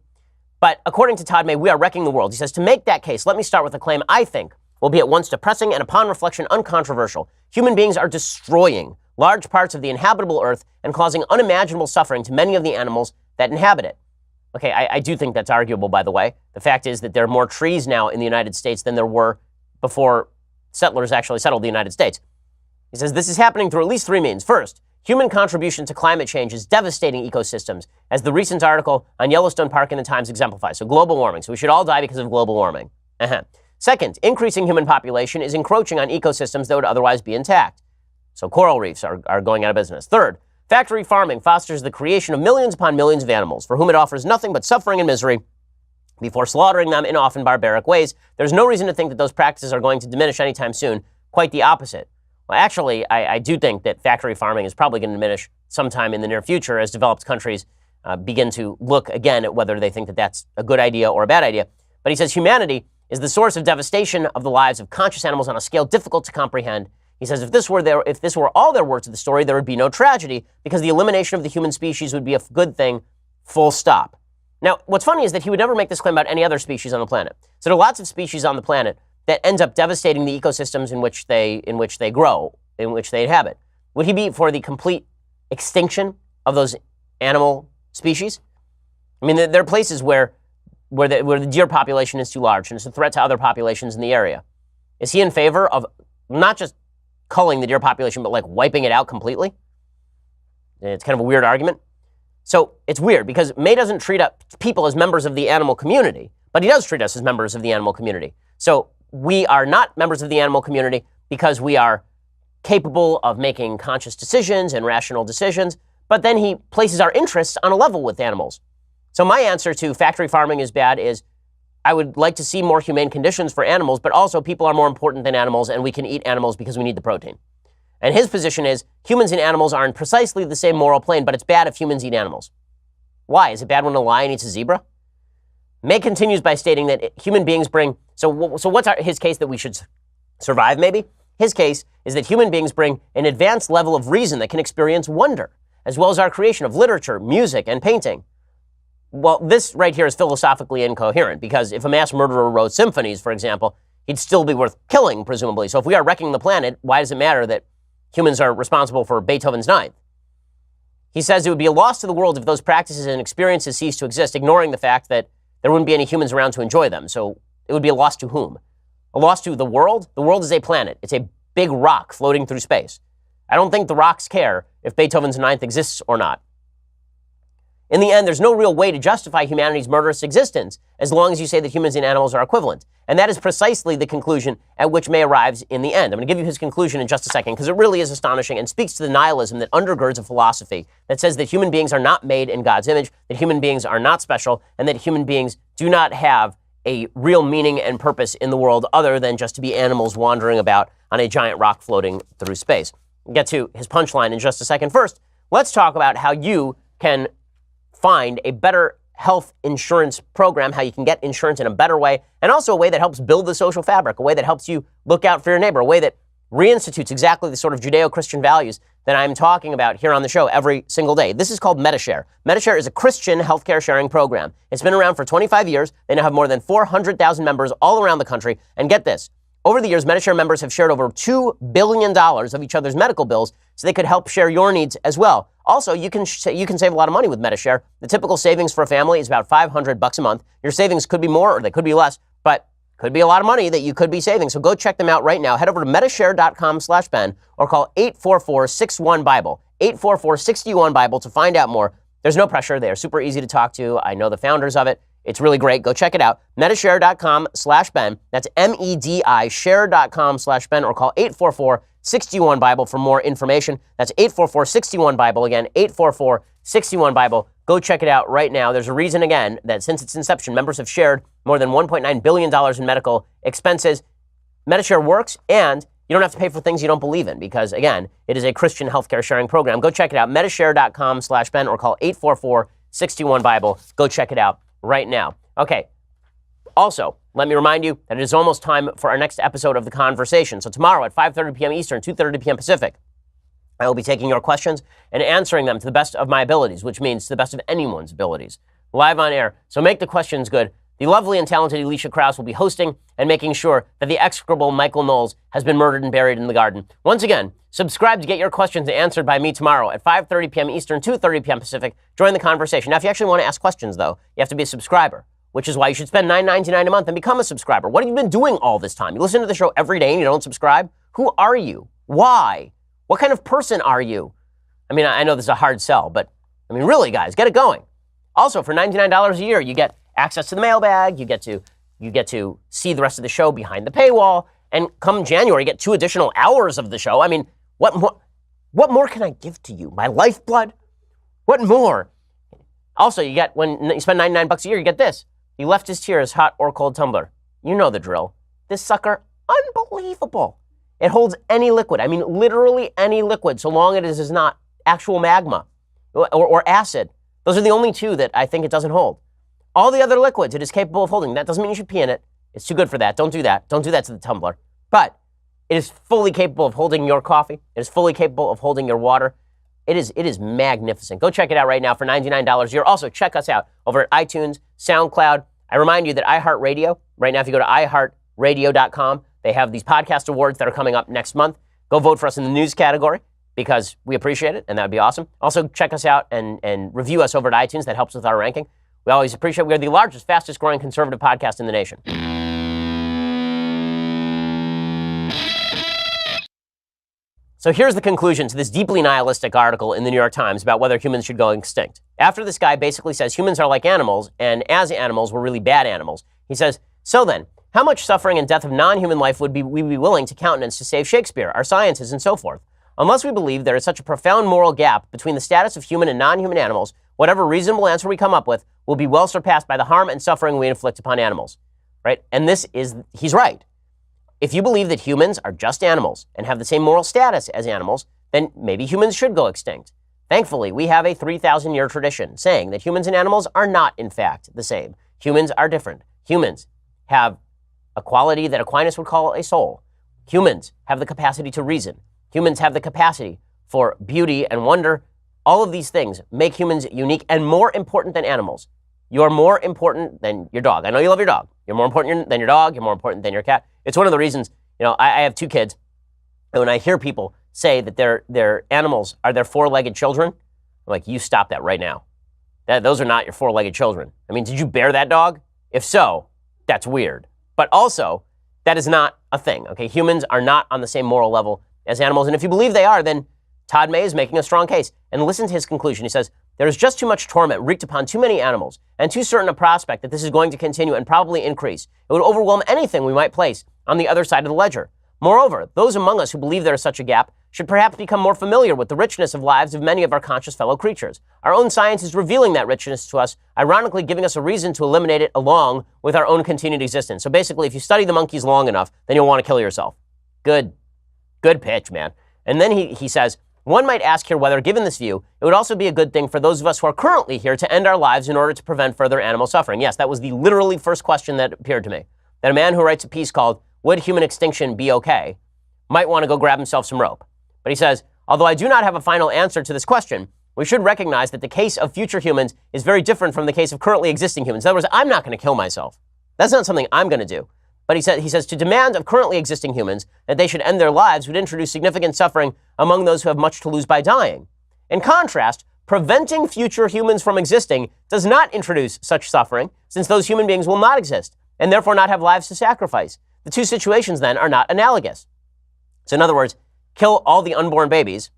But according to Todd May, we are wrecking the world. He says, to make that case, let me start with a claim I think will be at once depressing and upon reflection uncontroversial. Human beings are destroying large parts of the inhabitable earth and causing unimaginable suffering to many of the animals that inhabit it. Okay, I do think that's arguable, by the way. The fact is that there are more trees now in the United States than there were before settlers actually settled the United States. He says this is happening through at least three means. First, human contribution to climate change is devastating ecosystems, as the recent article on Yellowstone Park in the Times exemplifies. So global warming. So we should all die because of global warming. Second, increasing human population is encroaching on ecosystems that would otherwise be intact. So coral reefs are going out of business. Third, factory farming fosters the creation of millions upon millions of animals, for whom it offers nothing but suffering and misery before slaughtering them in often barbaric ways. There's no reason to think that those practices are going to diminish anytime soon. Quite the opposite. Well, actually, I do think that factory farming is probably going to diminish sometime in the near future as developed countries begin to look again at whether they think that that's a good idea or a bad idea. But he says humanity is the source of devastation of the lives of conscious animals on a scale difficult to comprehend. He says if this were all there were to the story, there would be no tragedy because the elimination of the human species would be a good thing, full stop. Now, what's funny is that he would never make this claim about any other species on the planet. So there are lots of species on the planet that ends up devastating the ecosystems in which they grow, in which they inhabit. Would he be for the complete extinction of those animal species? I mean, there are places where the deer population is too large and it's a threat to other populations in the area. Is he in favor of not just culling the deer population, but like wiping it out completely? It's kind of a weird argument. So it's weird because May doesn't treat people as members of the animal community, but he does treat us as members of the animal community. So we are not members of the animal community because we are capable of making conscious decisions and rational decisions, but then he places our interests on a level with animals. So my answer to factory farming is bad is I would like to see more humane conditions for animals, but also people are more important than animals and we can eat animals because we need the protein. And his position is humans and animals are on precisely the same moral plane, but it's bad if humans eat animals. Why? Is it bad when a lion eats a zebra? May continues by stating that human beings bring, so what's his case that we should survive maybe? His case is that human beings bring an advanced level of reason that can experience wonder, as well as our creation of literature, music, and painting. Well, this right here is philosophically incoherent because if a mass murderer wrote symphonies, for example, he'd still be worth killing, presumably. So if we are wrecking the planet, why does it matter that humans are responsible for Beethoven's Ninth? He says it would be a loss to the world if those practices and experiences ceased to exist, ignoring the fact that there wouldn't be any humans around to enjoy them. So it would be a loss to whom? A loss to the world? The world is a planet. It's a big rock floating through space. I don't think the rocks care if Beethoven's Ninth exists or not. In the end, there's no real way to justify humanity's murderous existence as long as you say that humans and animals are equivalent. And that is precisely the conclusion at which May arrives in the end. I'm going to give you his conclusion in just a second because it really is astonishing and speaks to the nihilism that undergirds a philosophy that says that human beings are not made in God's image, that human beings are not special, and that human beings do not have a real meaning and purpose in the world other than just to be animals wandering about on a giant rock floating through space. We'll get to his punchline in just a second. First, let's talk about how you can find a better health insurance program, how you can get insurance in a better way, and also a way that helps build the social fabric, a way that helps you look out for your neighbor, a way that reinstitutes exactly the sort of Judeo-Christian values that I'm talking about here on the show every single day. This is called Medishare. Medishare is a Christian healthcare sharing program. It's been around for 25 years. They now have more than 400,000 members all around the country. And get this, over the years, Medishare members have shared over $2 billion of each other's medical bills so they could help share your needs as well. Also, you can save a lot of money with Medishare. The typical savings for a family is about $500 a month. Your savings could be more or they could be less, but could be a lot of money that you could be saving. So go check them out right now. Head over to medishare.com/Ben or call 844-61-BIBLE, 844-61-BIBLE to find out more. There's no pressure. They are super easy to talk to. I know the founders of it. It's really great. Go check it out. Medishare.com/Ben. That's MEDI, share.com/Ben or call 844-61-BIBLE for more information. That's 844-61-BIBLE. Again, 844-61-BIBLE. Go check it out right now. There's a reason, again, that since its inception, members have shared more than $1.9 billion in medical expenses. Medishare works, and you don't have to pay for things you don't believe in because, again, it is a Christian healthcare sharing program. Go check it out. Medishare.com/Ben or call 844-61-BIBLE. Go check it out right now. Okay. Also, let me remind you that it is almost time for our next episode of The Conversation. So tomorrow at 5:30 p.m. Eastern, 2:30 p.m. Pacific, I will be taking your questions and answering them to the best of my abilities, which means to the best of anyone's abilities, live on air. So make the questions good. The lovely and talented Alicia Krause will be hosting and making sure that the execrable Michael Knowles has been murdered and buried in the garden. Once again, subscribe to get your questions answered by me tomorrow at 5:30 p.m. Eastern, 2:30 p.m. Pacific. Join the conversation. Now, if you actually want to ask questions, though, you have to be a subscriber, which is why you should spend $9.99 a month and become a subscriber. What have you been doing all this time? You listen to the show every day and you don't subscribe? Who are you? Why? What kind of person are you? I mean, I know this is a hard sell, but I mean, really, guys, get it going. Also, for $99 a year, you get access to the mailbag. You get to see the rest of the show behind the paywall. And come January, you get 2 additional hours of the show. I mean, what more can I give to you? My lifeblood? What more? Also, you get, when you spend $99 a year, you get this. The Leftist Tears hot or cold tumbler. You know the drill. This sucker, unbelievable. It holds any liquid. I mean, literally any liquid, so long as it is not actual magma or acid. Those are the only 2 that I think it doesn't hold. All the other liquids it is capable of holding. That doesn't mean you should pee in it. It's too good for that. Don't do that. Don't do that to the tumbler. But it is fully capable of holding your coffee. It is fully capable of holding your water. It is magnificent. Go check it out right now for $99 a year. Also, check us out over at iTunes, SoundCloud. I remind you that iHeartRadio, right now if you go to iHeartRadio.com, they have these podcast awards that are coming up next month. Go vote for us in the news category because we appreciate it, and that would be awesome. Also, check us out and review us over at iTunes. That helps with our ranking. We always appreciate it. We are the largest, fastest growing conservative podcast in the nation. So here's the conclusion to this deeply nihilistic article in the New York Times about whether humans should go extinct. After this guy basically says humans are like animals, and as animals, we're really bad animals, he says, so then, how much suffering and death of non-human life would we be willing to countenance to save Shakespeare, our sciences, and so forth? Unless we believe there is such a profound moral gap between the status of human and non-human animals, whatever reasonable answer we come up with will be well surpassed by the harm and suffering we inflict upon animals, right? And he's right. If you believe that humans are just animals and have the same moral status as animals, then maybe humans should go extinct. Thankfully, we have a 3,000-year tradition saying that humans and animals are not, in fact, the same. Humans are different. Humans have a quality that Aquinas would call a soul. Humans have the capacity to reason. Humans have the capacity for beauty and wonder. All of these things make humans unique and more important than animals. You are more important than your dog. I know you love your dog. You're more important than your dog. You're more important than your cat. It's one of the reasons, I have 2 kids. And when I hear people say that their animals are their 4-legged children, I'm like, you stop that right now. Those are not your 4-legged children. I mean, did you bear that dog? If so, that's weird. But also, that is not a thing, okay? Humans are not on the same moral level as animals. And if you believe they are, then Todd May is making a strong case. And listen to his conclusion. He says, There is just too much torment wreaked upon too many animals, and too certain a prospect that this is going to continue and probably increase. It would overwhelm anything we might place on the other side of the ledger. Moreover, those among us who believe there is such a gap should perhaps become more familiar with the richness of lives of many of our conscious fellow creatures. Our own science is revealing that richness to us, ironically giving us a reason to eliminate it along with our own continued existence. So basically, if you study the monkeys long enough, then you'll want to kill yourself. Good pitch, man. And then he says, one might ask here whether, given this view, it would also be a good thing for those of us who are currently here to end our lives in order to prevent further animal suffering. Yes, that was the literally first question that appeared to me. That a man who writes a piece called, Would Human Extinction Be Okay? Might want to go grab himself some rope. But he says, although I do not have a final answer to this question, we should recognize that the case of future humans is very different from the case of currently existing humans. In other words, I'm not going to kill myself. That's not something I'm going to do. But he says to demand of currently existing humans that they should end their lives would introduce significant suffering among those who have much to lose by dying. In contrast, preventing future humans from existing does not introduce such suffering, since those human beings will not exist, and therefore not have lives to sacrifice. The two situations, then, are not analogous. So in other words, kill all the unborn babies,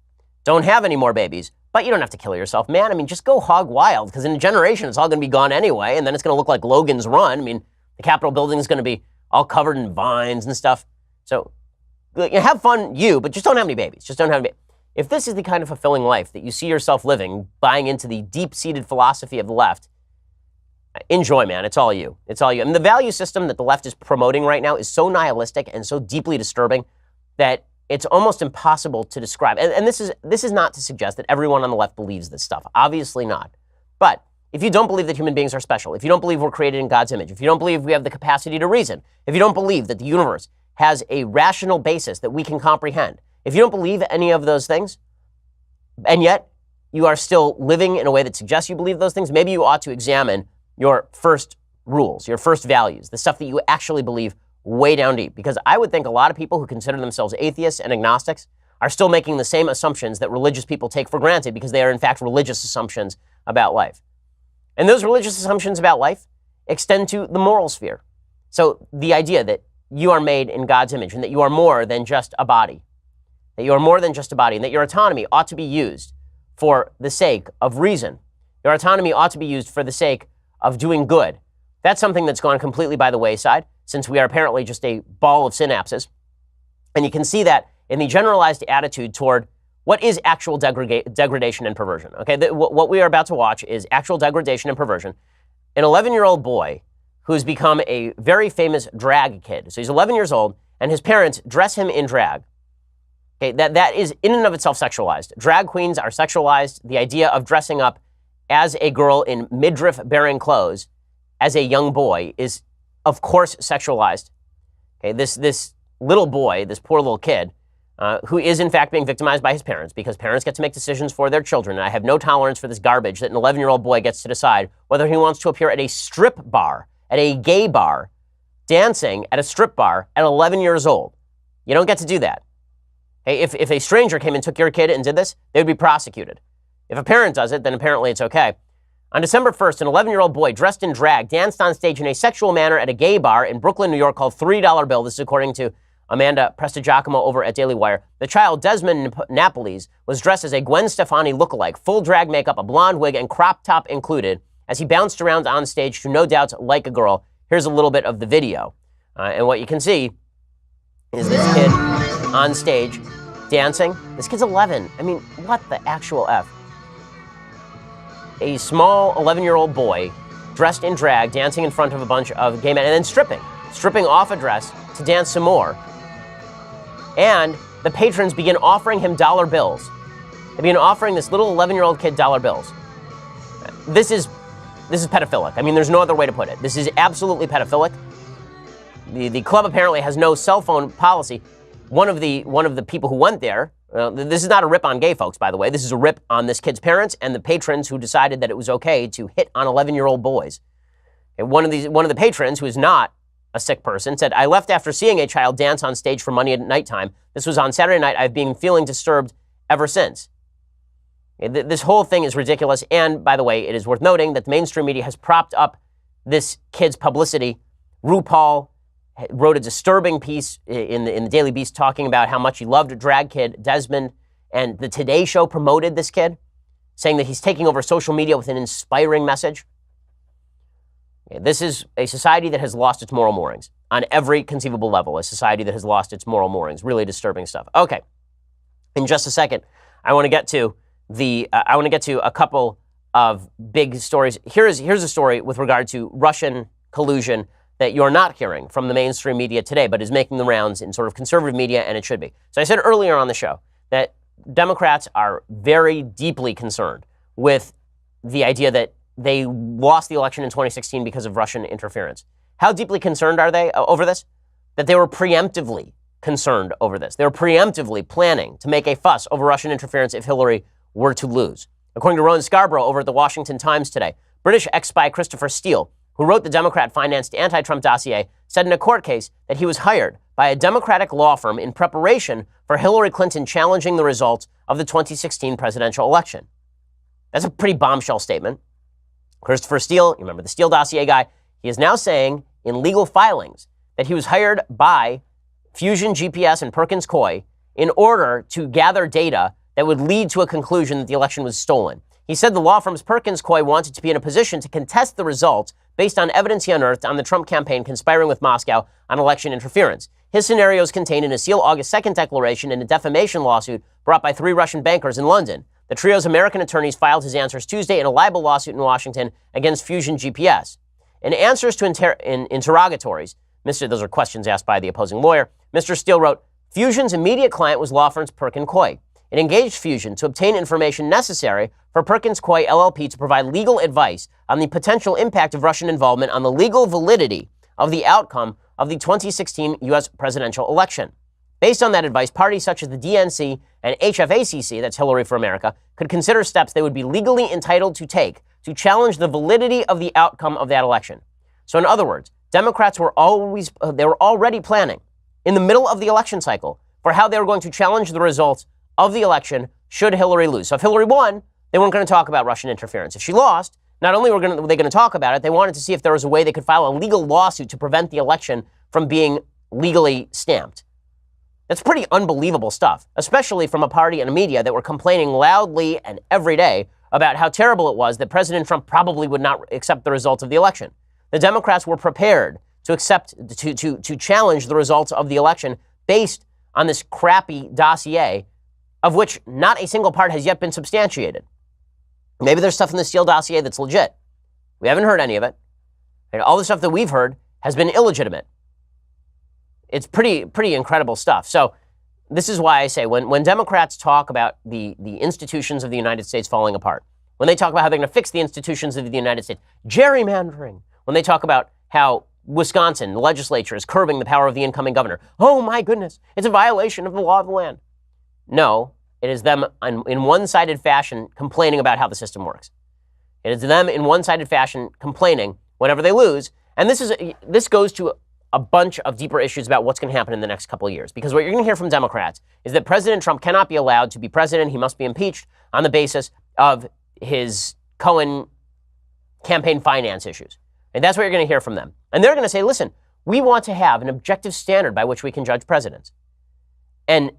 don't have any more babies, but you don't have to kill yourself, man. I mean, just go hog wild, because in a generation, it's all going to be gone anyway, and then it's going to look like Logan's Run. I mean, the Capitol building is going to be all covered in vines and stuff. So have fun, but just don't have any babies. Just don't have any. If this is the kind of fulfilling life that you see yourself living, buying into the deep-seated philosophy of the left, enjoy, man. It's all you. It's all you. I mean, the value system that the left is promoting right now is so nihilistic and so deeply disturbing that it's almost impossible to describe. And this is not to suggest that everyone on the left believes this stuff. Obviously not. But if you don't believe that human beings are special, if you don't believe we're created in God's image, if you don't believe we have the capacity to reason, if you don't believe that the universe has a rational basis that we can comprehend, if you don't believe any of those things, and yet you are still living in a way that suggests you believe those things, maybe you ought to examine your first rules, your first values, the stuff that you actually believe way down deep. Because I would think a lot of people who consider themselves atheists and agnostics are still making the same assumptions that religious people take for granted because they are in fact religious assumptions about life. And those religious assumptions about life extend to the moral sphere. So the idea that you are made in God's image and that you are more than just a body, that you are more than just a body, and that your autonomy ought to be used for the sake of reason. Your autonomy ought to be used for the sake of doing good. That's something that's gone completely by the wayside, since we are apparently just a ball of synapses. And you can see that in the generalized attitude toward what is actual degradation and perversion. Okay, what we are about to watch is actual degradation and perversion. An 11-year-old boy who's become a very famous drag kid. So he's 11 years old, and his parents dress him in drag. Okay, that is in and of itself sexualized. Drag queens are sexualized. The idea of dressing up as a girl in midriff-bearing clothes as a young boy is, of course, sexualized. Okay, this little boy, this poor little kid, who is in fact being victimized by his parents, because parents get to make decisions for their children. And I have no tolerance for this garbage that an 11-year-old boy gets to decide whether he wants to appear at a strip bar, at a gay bar, dancing at a strip bar at 11 years old. You don't get to do that. Hey, if a stranger came and took your kid and did this, they would be prosecuted. If a parent does it, then apparently it's okay. On December 1st, an 11-year-old boy dressed in drag danced on stage in a sexual manner at a gay bar in Brooklyn, New York called $3 Bill. This is according to Amanda Prestigiacomo over at Daily Wire. The child, Desmond Napoles, was dressed as a Gwen Stefani lookalike, full drag makeup, a blonde wig, and crop top included, as he bounced around on stage to no doubt like a girl. Here's a little bit of the video. And what you can see is this kid on stage dancing. This kid's 11. I mean, what the actual F? A small 11-year-old boy dressed in drag, dancing in front of a bunch of gay men, and then stripping off a dress to dance some more. And the patrons begin offering him dollar bills. They begin offering this little 11-year-old kid dollar bills. This is pedophilic. I mean, there's no other way to put it. This is absolutely pedophilic. The club apparently has no cell phone policy. One of the people who went there, this is not a rip on gay folks, by the way. This is a rip on this kid's parents and the patrons who decided that it was okay to hit on 11-year-old boys. And one of the patrons, who is not a sick person, said, "I left after seeing a child dance on stage for money at nighttime. This was on Saturday night. I've been feeling disturbed ever since." This whole thing is ridiculous. And by the way, it is worth noting that the mainstream media has propped up this kid's publicity. RuPaul wrote a disturbing piece in the Daily Beast talking about how much he loved drag kid Desmond, and the Today Show promoted this kid. saying that he's taking over social media with an inspiring message. This is a society that has lost its moral moorings on every conceivable level, a society that has lost its moral moorings. Really disturbing stuff. Okay, in just a second, I want to get to a couple of big stories. Here's a story with regard to Russian collusion that you're not hearing from the mainstream media today, but is making the rounds in sort of conservative media, and it should be. So I said earlier on the show that Democrats are very deeply concerned with the idea that they lost the election in 2016 because of Russian interference. How deeply concerned are they over this? That they were preemptively concerned over this. They were preemptively planning to make a fuss over Russian interference if Hillary were to lose. According to Rowan Scarborough over at the Washington Times today, British ex-spy Christopher Steele, who wrote the Democrat-financed anti-Trump dossier, said in a court case that he was hired by a Democratic law firm in preparation for Hillary Clinton challenging the results of the 2016 presidential election. That's a pretty bombshell statement. Christopher Steele, you remember the Steele dossier guy, he is now saying in legal filings that he was hired by Fusion GPS and Perkins Coie in order to gather data that would lead to a conclusion that the election was stolen. He said the law firm's Perkins Coie wanted to be in a position to contest the results based on evidence he unearthed on the Trump campaign conspiring with Moscow on election interference. His scenarios contained in a sealed August 2nd declaration and a defamation lawsuit brought by 3 Russian bankers in London. The trio's American attorneys filed his answers Tuesday in a libel lawsuit in Washington against Fusion GPS. In answers to interrogatories, those are questions asked by the opposing lawyer, Mr. Steele wrote, Fusion's immediate client was law firm's Perkins Coie. It engaged Fusion to obtain information necessary for Perkins Coie LLP to provide legal advice on the potential impact of Russian involvement on the legal validity of the outcome of the 2016 U.S. presidential election. Based on that advice, parties such as the DNC and HFACC, that's Hillary for America, could consider steps they would be legally entitled to take to challenge the validity of the outcome of that election. So in other words, Democrats were already planning in the middle of the election cycle for how they were going to challenge the results of the election should Hillary lose. So if Hillary won, they weren't going to talk about Russian interference. If she lost, not only were they going to talk about it, they wanted to see if there was a way they could file a legal lawsuit to prevent the election from being legally stamped. That's pretty unbelievable stuff, especially from a party and a media that were complaining loudly and every day about how terrible it was that President Trump probably would not accept the results of the election. The Democrats were prepared to challenge the results of the election based on this crappy dossier of which not a single part has yet been substantiated. Maybe there's stuff in the Steele dossier that's legit. We haven't heard any of it. And all the stuff that we've heard has been illegitimate. It's pretty incredible stuff. So this is why I say when Democrats talk about the institutions of the United States falling apart, when they talk about how they're going to fix the institutions of the United States, gerrymandering, when they talk about how Wisconsin, the legislature, is curbing the power of the incoming governor, oh my goodness, it's a violation of the law of the land. No, it is them in one-sided fashion complaining about how the system works. It is them in one-sided fashion complaining whenever they lose. And this goes to a bunch of deeper issues about what's going to happen in the next couple of years. Because what you're going to hear from Democrats is that President Trump cannot be allowed to be president. He must be impeached on the basis of his Cohen campaign finance issues. And that's what you're going to hear from them. And they're going to say, listen, we want to have an objective standard by which we can judge presidents. And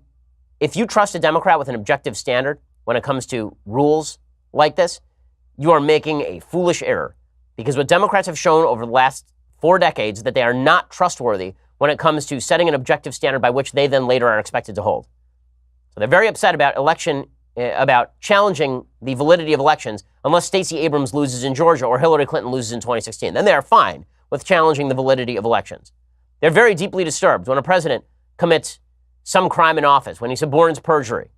if you trust a Democrat with an objective standard when it comes to rules like this, you are making a foolish error. Because what Democrats have shown over the last 4 decades that they are not trustworthy when it comes to setting an objective standard by which they then later are expected to hold. So they're very upset about challenging the validity of elections unless Stacey Abrams loses in Georgia or Hillary Clinton loses in 2016. Then they are fine with challenging the validity of elections. They're very deeply disturbed when a president commits some crime in office, when he suborns perjury.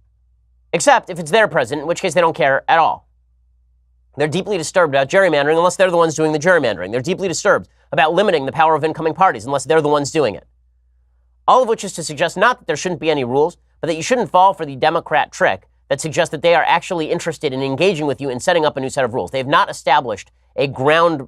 Except if it's their president, in which case they don't care at all. They're deeply disturbed about gerrymandering unless they're the ones doing the gerrymandering. They're deeply disturbed about limiting the power of incoming parties unless they're the ones doing it. All of which is to suggest not that there shouldn't be any rules, but that you shouldn't fall for the Democrat trick that suggests that they are actually interested in engaging with you and setting up a new set of rules. They have not established a grounded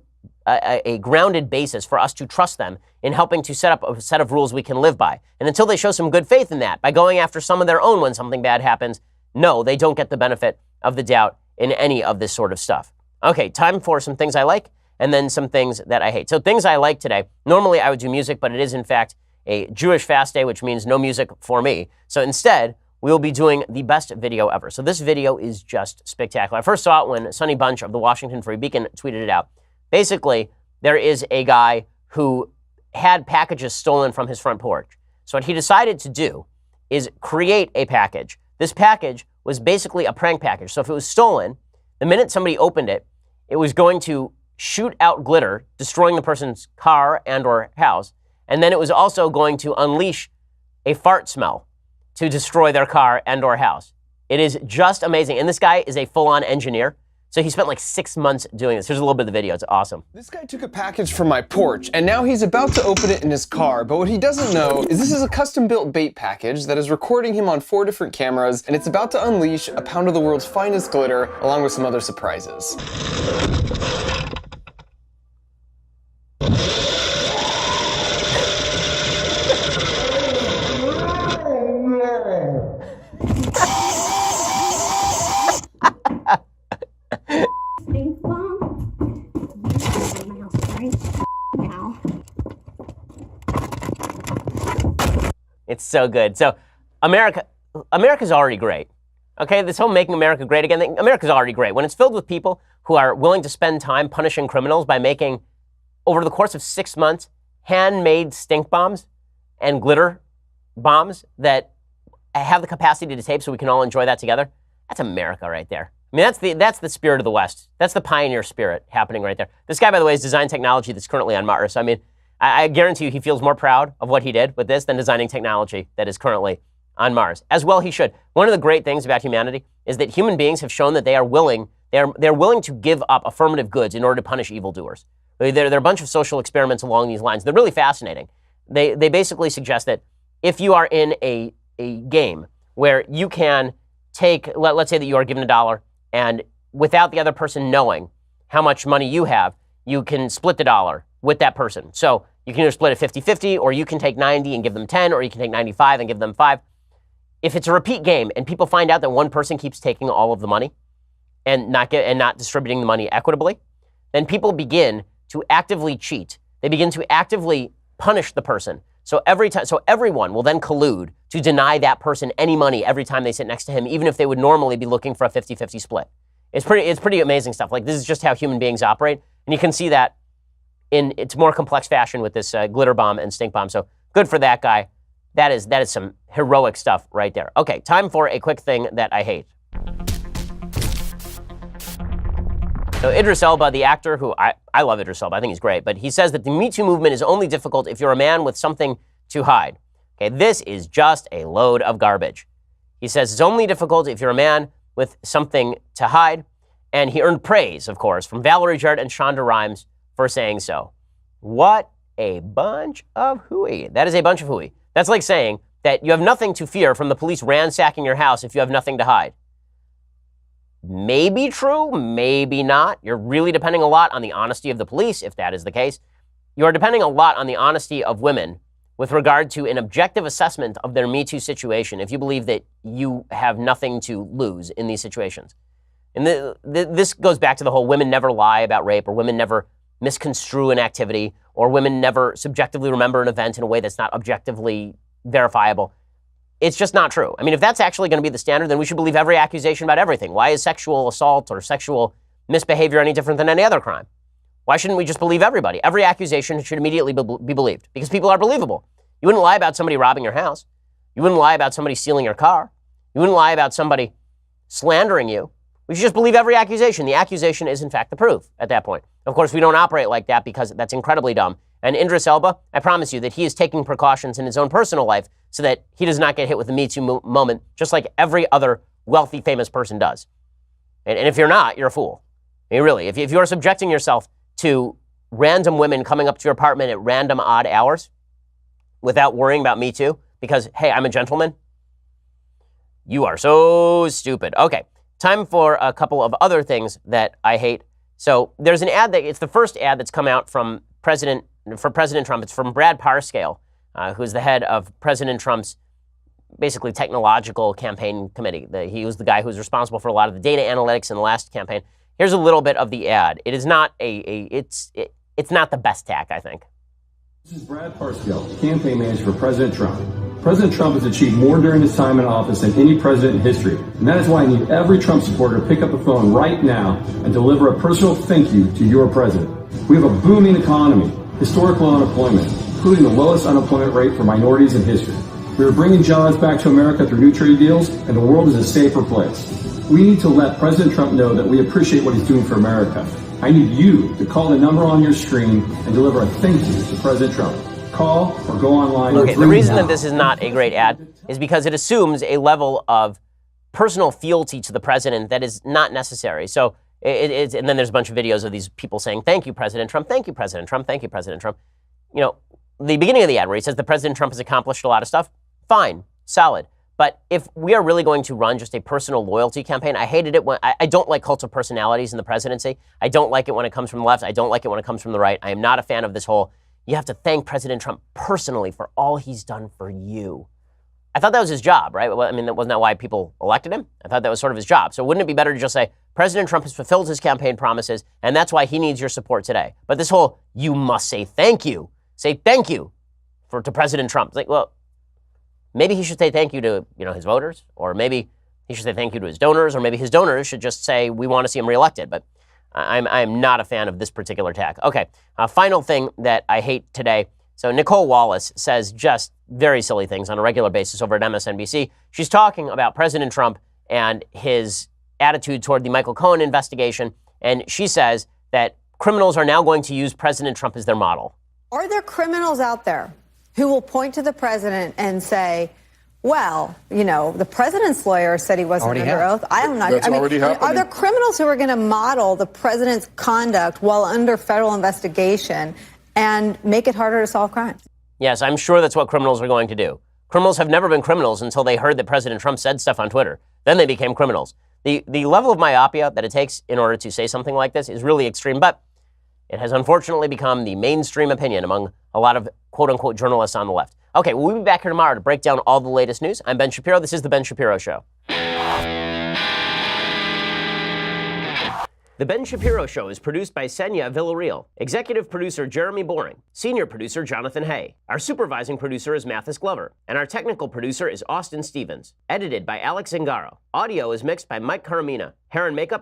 basis for us to trust them in helping to set up a set of rules we can live by. And until they show some good faith in that, by going after some of their own when something bad happens, no, they don't get the benefit of the doubt in any of this sort of stuff. Okay, time for some things I like and then some things that I hate. So things I like today, normally I would do music, but it is in fact a Jewish fast day, which means no music for me. So instead, we will be doing the best video ever. So this video is just spectacular. I first saw it when Sonny Bunch of the Washington Free Beacon tweeted it out. Basically, there is a guy who had packages stolen from his front porch. So what he decided to do is create a package. This package was basically a prank package. So if it was stolen, the minute somebody opened it, it was going to shoot out glitter, destroying the person's car and or house. And then it was also going to unleash a fart smell to destroy their car and or house. It is just amazing. And this guy is a full-on engineer. So he spent like 6 months doing this. Here's a little bit of the video. It's awesome. This guy took a package from my porch, and now he's about to open it in his car. But what he doesn't know is this is a custom-built bait package that is recording him on 4 different cameras, and it's about to unleash a pound of the world's finest glitter, along with some other surprises. It's so good. So America's already great. Okay, this whole making America great again, America's already great. When it's filled with people who are willing to spend time punishing criminals by making, over the course of 6 months, handmade stink bombs and glitter bombs that have the capacity to tape so we can all enjoy that together, that's America right there. I mean, that's the spirit of the West. That's the pioneer spirit happening right there. This guy, by the way, has designed technology that's currently on Mars. I mean, I guarantee you he feels more proud of what he did with this than designing technology that is currently on Mars. As well he should. One of the great things about humanity is that human beings have shown that they're willing to give up affirmative goods in order to punish evildoers. There are a bunch of social experiments along these lines. They're really fascinating. They basically suggest that if you are in a game where you can take, let's say that you are given $1, and without the other person knowing how much money you have, you can split the $1 with that person. So you can either split it 50-50, or you can take 90 and give them 10, or you can take 95 and give them 5. If it's a repeat game and people find out that one person keeps taking all of the money and not distributing the money equitably, then people begin to actively cheat. They begin to actively punish the person. So everyone will then collude to deny that person any money every time they sit next to him, even if they would normally be looking for a 50-50 split. It's pretty amazing stuff. Like, this is just how human beings operate, and you can see that in its more complex fashion with this glitter bomb and stink bomb. So good for that guy. That is some heroic stuff right there. Okay, time for a quick thing that I hate. So Idris Elba, the actor, who I love Idris Elba, I think he's great, but he says that the Me Too movement is only difficult if you're a man with something to hide. Okay, this is just a load of garbage. He says it's only difficult if you're a man with something to hide, and he earned praise, of course, from Valerie Jarrett and Shonda Rhimes for saying so. What a bunch of hooey. That is a bunch of hooey. That's like saying that you have nothing to fear from the police ransacking your house if you have nothing to hide. Maybe true, maybe not. You're really depending a lot on the honesty of the police, if that is the case. You are depending a lot on the honesty of women with regard to an objective assessment of their Me Too situation, if you believe that you have nothing to lose in these situations. And this goes back to the whole women never lie about rape, or women never misconstrue an activity, or women never subjectively remember an event in a way that's not objectively verifiable. It's just not true. I mean, if that's actually going to be the standard, then we should believe every accusation about everything. Why is sexual assault or sexual misbehavior any different than any other crime? Why shouldn't we just believe everybody? Every accusation should immediately be believed, because people are believable. You wouldn't lie about somebody robbing your house. You wouldn't lie about somebody stealing your car. You wouldn't lie about somebody slandering you. We should just believe every accusation. The accusation is, in fact, the proof at that point. Of course, we don't operate like that because that's incredibly dumb. And Idris Elba, I promise you that he is taking precautions in his own personal life so that he does not get hit with the Me Too moment, just like every other wealthy, famous person does. And if you're not, you're a fool. I mean, really, if you're subjecting yourself to random women coming up to your apartment at random odd hours without worrying about Me Too because, hey, I'm a gentleman, you are so stupid. Okay, time for a couple of other things that I hate. So there's an ad it's the first ad that's come out for President Trump. It's from Brad Parscale, who's the head of President Trump's basically technological campaign committee. He was the guy who was responsible for a lot of the data analytics in the last campaign. Here's a little bit of the ad. It is not it's not the best tack, I think. This is Brad Parscale, campaign manager for President Trump. President Trump has achieved more during his time in office than any president in history. And that is why I need every Trump supporter to pick up the phone right now and deliver a personal thank you to your president. We have a booming economy, historic low unemployment, including the lowest unemployment rate for minorities in history. We are bringing jobs back to America through new trade deals, and the world is a safer place. We need to let President Trump know that we appreciate what he's doing for America. I need you to call the number on your screen and deliver a thank you to President Trump. Call or go online. Okay, the reason that this is not a great ad is because it assumes a level of personal fealty to the president that is not necessary. So and then there's a bunch of videos of these people saying, thank you, President Trump, thank you, President Trump, thank you, President Trump. You know, the beginning of the ad where he says the President Trump has accomplished a lot of stuff, fine, solid. But if we are really going to run just a personal loyalty campaign, I hated it when I don't like cult of personalities in the presidency. I don't like it when it comes from the left. I don't like it when it comes from the right. I am not a fan of this whole, you have to thank President Trump personally for all he's done for you. I thought that was his job, right? Well, I mean, wasn't that why people elected him? I thought that was sort of his job. So wouldn't it be better to just say, President Trump has fulfilled his campaign promises, and that's why he needs your support today. But this whole, you must say thank you to President Trump. It's like, well, maybe he should say thank you to, his voters, or maybe he should say thank you to his donors, or maybe his donors should just say, we want to see him reelected. But I'm not a fan of this particular tack. Okay, final thing that I hate today. So Nicole Wallace says just very silly things on a regular basis over at MSNBC. She's talking about President Trump and his attitude toward the Michael Cohen investigation, and she says that criminals are now going to use President Trump as their model. Are there criminals out there who will point to the president and say, well, the president's lawyer said he wasn't under oath. I'm not. That's already happening. Are there criminals who are going to model the president's conduct while under federal investigation and make it harder to solve crimes? Yes, I'm sure that's what criminals are going to do. Criminals have never been criminals until they heard that President Trump said stuff on Twitter. Then they became criminals. The level of myopia that it takes in order to say something like this is really extreme, but it has unfortunately become the mainstream opinion among a lot of quote-unquote journalists on the left. Okay, we'll be back here tomorrow to break down all the latest news. I'm Ben Shapiro. This is The Ben Shapiro Show. The Ben Shapiro Show is produced by Senya Villarreal, executive producer Jeremy Boring, senior producer Jonathan Hay. Our supervising producer is Mathis Glover, and our technical producer is Austin Stevens. Edited by Alex Zingaro. Audio is mixed by Mike Caramina. Hair and makeup